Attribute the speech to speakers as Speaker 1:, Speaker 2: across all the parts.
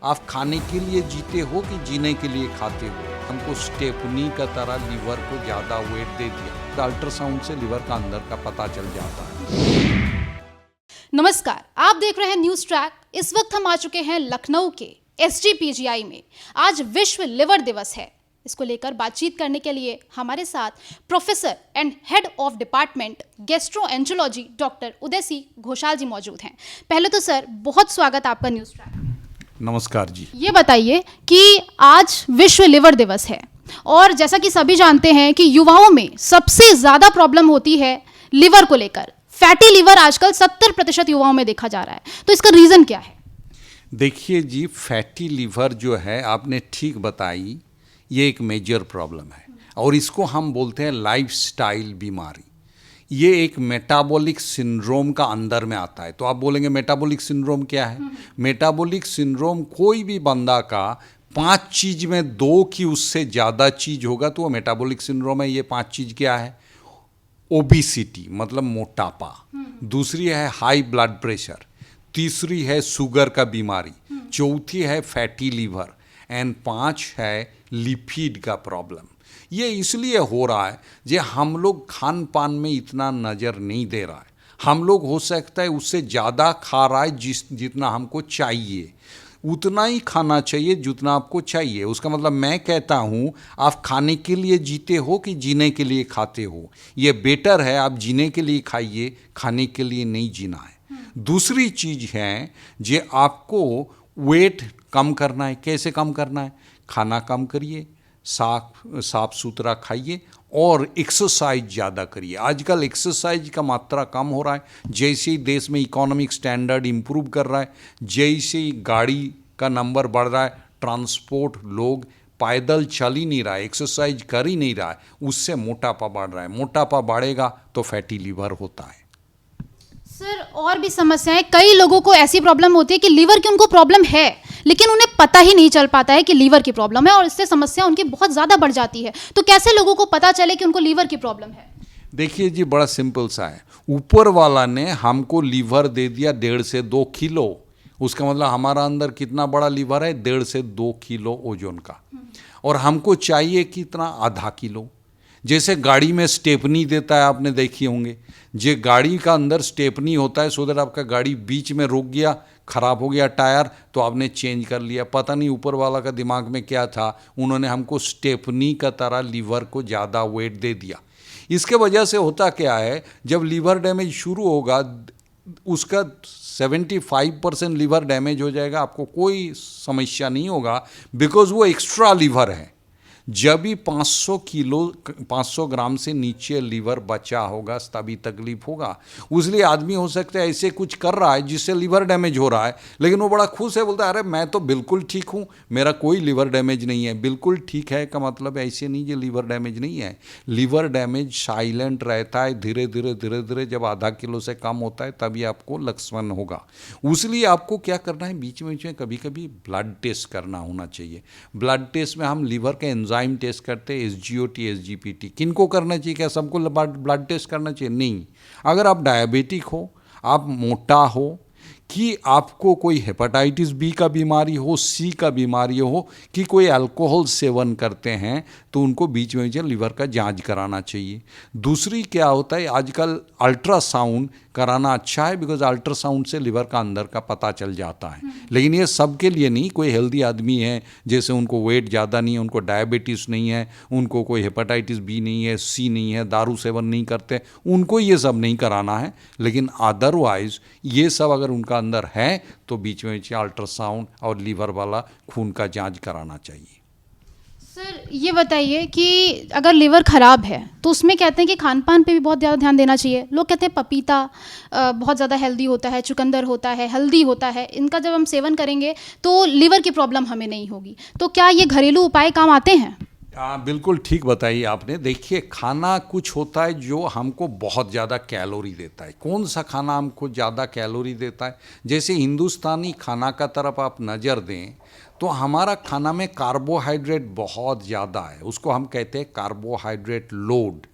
Speaker 1: आप खाने के लिए जीते हो कि जीने के लिए खाते हो? हमको स्टेपनी का तरह लिवर को ज़्यादा वेट दे दिया। अल्ट्रासाउंड से लिवर का अंदर का पता चल जाता है।
Speaker 2: नमस्कार, आप देख रहे हैं न्यूज ट्रैक। इस वक्त हम आ चुके हैं लखनऊ के SGPGI में। आज विश्व लिवर दिवस है। इसको लेकर बातचीत करने के लिए हमारे साथ professor and head of department gastroenterology doctor Uday Singh Ghoshal ji मौजूद हैं। पहले तो सर बहुत स्वागत आपका न्यूज ट्रैक।
Speaker 1: नमस्कार जी।
Speaker 2: ये बताइए कि आज विश्व लिवर दिवस है और जैसा कि सभी जानते हैं कि युवाओं में सबसे ज्यादा प्रॉब्लम होती है लिवर को लेकर। फैटी लिवर आजकल 70% युवाओं में देखा जा रहा है, तो इसका रीजन क्या है?
Speaker 1: देखिए जी, फैटी लिवर जो है आपने ठीक बताई, ये एक मेजर प्रॉब्लम है और इसको हम बोलते हैं लाइफस्टाइल बीमारी। ये एक मेटाबॉलिक सिंड्रोम का अंदर में आता है। तो आप बोलेंगे मेटाबॉलिक सिंड्रोम क्या है? मेटाबॉलिक सिंड्रोम कोई भी बंदा का 5 चीज़ में 2 की उससे ज़्यादा चीज़ होगा तो वो मेटाबॉलिक सिंड्रोम है। ये 5 चीज़ क्या है? ओबिसिटी मतलब मोटापा, दूसरी है हाई ब्लड प्रेशर, तीसरी है शुगर का बीमारी, चौथी है फैटी लीवर एंड 5 है लिपिड का प्रॉब्लम। ये इसलिए हो रहा है जो हम लोग खान पान में इतना नज़र नहीं दे रहा है। हम लोग हो सकता है उससे ज़्यादा खा रहा है जितना हमको चाहिए, उतना ही खाना चाहिए जितना आपको चाहिए। उसका मतलब मैं कहता हूँ आप खाने के लिए जीते हो कि जीने के लिए खाते हो। ये बेटर है आप जीने के लिए खाइए, खाने के लिए नहीं जीना है। दूसरी चीज़ है जो आपको वेट कम करना है। कैसे कम करना है? खाना कम करिए, साफ सुथरा खाइए और एक्सरसाइज ज़्यादा करिए। आजकल एक्सरसाइज का मात्रा कम हो रहा है। जैसे ही देश में इकोनॉमिक स्टैंडर्ड इम्प्रूव कर रहा है, जैसे ही गाड़ी का नंबर बढ़ रहा है, ट्रांसपोर्ट, लोग पैदल चल ही नहीं रहा है, एक्सरसाइज कर ही नहीं रहा है, उससे मोटापा बढ़ रहा है। मोटापा बढ़ेगा तो फैटी लीवर होता है।
Speaker 2: सर और भी समस्याएं, कई लोगों को ऐसी प्रॉब्लम होती है कि लीवर की उनको प्रॉब्लम है लेकिन उन्हें पता ही नहीं चल पाता है कि लीवर की प्रॉब्लम है और इससे समस्या उनकी बहुत ज़्यादा बढ़ जाती है। तो कैसे लोगों को पता चले कि उनको लीवर की प्रॉब्लम है?
Speaker 1: देखिए जी, बड़ा सिंपल सा है। ऊपर वाला ने हमको लीवर दे दिया 1.5 से 2 किलो। उसका मतलब हमारा अंदर कितना बड़ा लीवर है? 1.5 से 2 किलो ओजन का। और हमको चाहिए कितना? आधा किलो। जैसे गाड़ी में स्टेपनी देता है, आपने देखी होंगे, जे गाड़ी का अंदर स्टेपनी होता है, सो दैट आपका गाड़ी बीच में रुक गया, खराब हो गया टायर, तो आपने चेंज कर लिया। पता नहीं ऊपर वाला का दिमाग में क्या था, उन्होंने हमको स्टेपनी का तरह लीवर को ज़्यादा वेट दे दिया। इसके वजह से होता क्या है, जब लीवर डैमेज शुरू होगा उसका 75% लीवर डैमेज हो जाएगा, आपको कोई समस्या नहीं होगा, बिकॉज वो एक्स्ट्रा लीवर है। जब भी 500 ग्राम से नीचे लीवर बचा होगा तभी तकलीफ होगा। उसलिए आदमी हो सकता है ऐसे कुछ कर रहा है जिससे लीवर डैमेज हो रहा है, लेकिन वो बड़ा खुश है, बोलता है अरे मैं तो बिल्कुल ठीक हूँ, मेरा कोई लीवर डैमेज नहीं है। बिल्कुल ठीक है का मतलब ऐसे नहीं जो लीवर डैमेज नहीं है। लीवर डैमेज साइलेंट रहता है, धीरे धीरे जब आधा किलो से कम होता है तभी आपको लक्षण होगा। उसलिए आपको क्या करना है, बीच में कभी कभी ब्लड टेस्ट करना होना चाहिए। ब्लड टेस्ट में हम लीवर के एंजाइम टेस्ट करते हैं, SGOT, SGPT। किनको करना चाहिए? क्या सबको ब्लड टेस्ट करना चाहिए? नहीं। अगर आप डायबिटिक हो, आप मोटा हो, कि आपको कोई हेपेटाइटिस बी का बीमारी हो, सी का बीमारी हो, कि कोई अल्कोहल सेवन करते हैं, तो उनको बीच में लीवर का जांच कराना चाहिए। दूसरी क्या होता है, आजकल अल्ट्रासाउंड कराना अच्छा है, बिकॉज अल्ट्रासाउंड से लीवर का अंदर का पता चल जाता है। लेकिन ये सब के लिए नहीं। कोई हेल्दी आदमी है, जैसे उनको वेट ज़्यादा नहीं है, उनको डायबिटीज़ नहीं है, उनको कोई हेपेटाइटिस बी नहीं है, सी नहीं है, दारू सेवन नहीं करते, उनको ये सब नहीं कराना है। लेकिन अदरवाइज ये सब अगर उनका अंदर है तो बीच में अल्ट्रासाउंड और लीवर वाला खून का जांच कराना चाहिए।
Speaker 2: सर ये बताइए कि अगर लिवर ख़राब है तो उसमें कहते हैं कि खान पान पे भी बहुत ज़्यादा ध्यान देना चाहिए। लोग कहते हैं पपीता बहुत ज़्यादा हेल्दी होता है, चुकंदर होता है, हल्दी होता है, इनका जब हम सेवन करेंगे तो लिवर की प्रॉब्लम हमें नहीं होगी। तो क्या ये घरेलू उपाय काम आते हैं?
Speaker 1: बिल्कुल ठीक बताइए आपने। देखिए, खाना कुछ होता है जो हमको बहुत ज़्यादा कैलोरी देता है। कौन सा खाना हमको ज़्यादा कैलोरी देता है? जैसे हिंदुस्तानी खाना का तरफ आप नज़र दें तो हमारा खाना में कार्बोहाइड्रेट बहुत ज़्यादा है, उसको हम कहते हैं कार्बोहाइड्रेट लोड।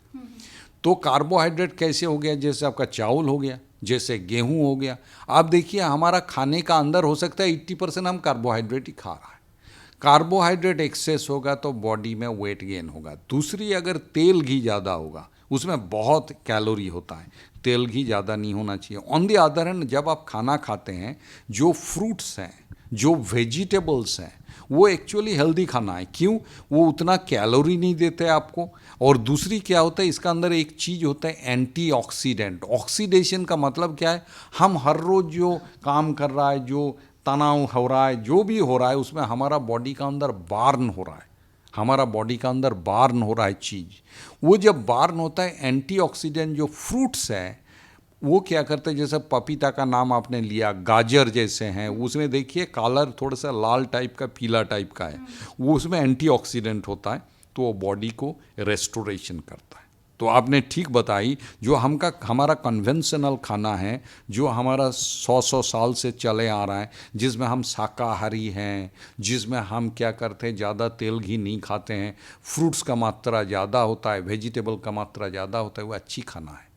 Speaker 1: तो कार्बोहाइड्रेट कैसे हो गया? जैसे आपका चावल हो गया, जैसे गेहूं हो गया। आप देखिए हमारा खाने का अंदर हो सकता है 80% हम कार्बोहाइड्रेट ही खा रहा है। कार्बोहाइड्रेट एक्सेस होगा तो बॉडी में वेट गेन होगा। दूसरी, अगर तेल घी ज़्यादा होगा, उसमें बहुत कैलोरी होता है, तेल घी ज़्यादा नहीं होना चाहिए। ऑन द अदर हैंड, जब आप खाना खाते हैं, जो फ्रूट्स हैं, जो वेजिटेबल्स हैं, वो एक्चुअली हेल्दी खाना है। क्यों? वो उतना कैलोरी नहीं देते आपको। और दूसरी क्या होता है, इसका अंदर एक चीज़ होता है एंटीऑक्सीडेंट। ऑक्सीडेशन का मतलब क्या है? हम हर रोज़ जो काम कर रहा है, जो तनाव हो रहा है, जो भी हो रहा है, उसमें हमारा बॉडी का अंदर बार्न हो रहा है, हमारा बॉडी का अंदर बार्न हो रहा है चीज़। वो जब बार्न होता है, एंटीऑक्सीडेंट जो फ्रूट्स हैं वो क्या करते हैं, जैसे पपीता का नाम आपने लिया, गाजर जैसे हैं, उसमें देखिए कलर थोड़ा सा लाल टाइप का, पीला टाइप का है, वो उसमें एंटीऑक्सीडेंट होता है, तो वो बॉडी को रेस्टोरेशन करता है। तो आपने ठीक बताई, जो हमारा कन्वेंशनल खाना है, जो हमारा 100 साल से चले आ रहा है, जिसमें हम शाकाहारी हैं, जिसमें हम क्या करते हैं, ज़्यादा तेल घी नहीं खाते हैं, फ्रूट्स का मात्रा ज़्यादा होता है, वेजिटेबल का मात्रा ज़्यादा होता है, वो अच्छी खाना है।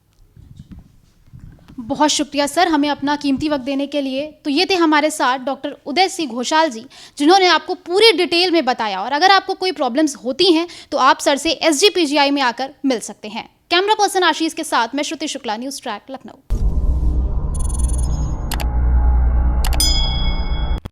Speaker 2: बहुत शुक्रिया सर, हमें अपना कीमती वक्त देने के लिए। तो ये थे हमारे साथ डॉक्टर उदय सिंह घोषाल जी, जिन्होंने आपको पूरी डिटेल में बताया। और अगर आपको कोई प्रॉब्लम्स होती हैं तो आप सर से SGPGI में आकर मिल सकते हैं। कैमरा पर्सन आशीष के साथ मैं श्रुति शुक्ला, न्यूज़ ट्रैक, लखनऊ।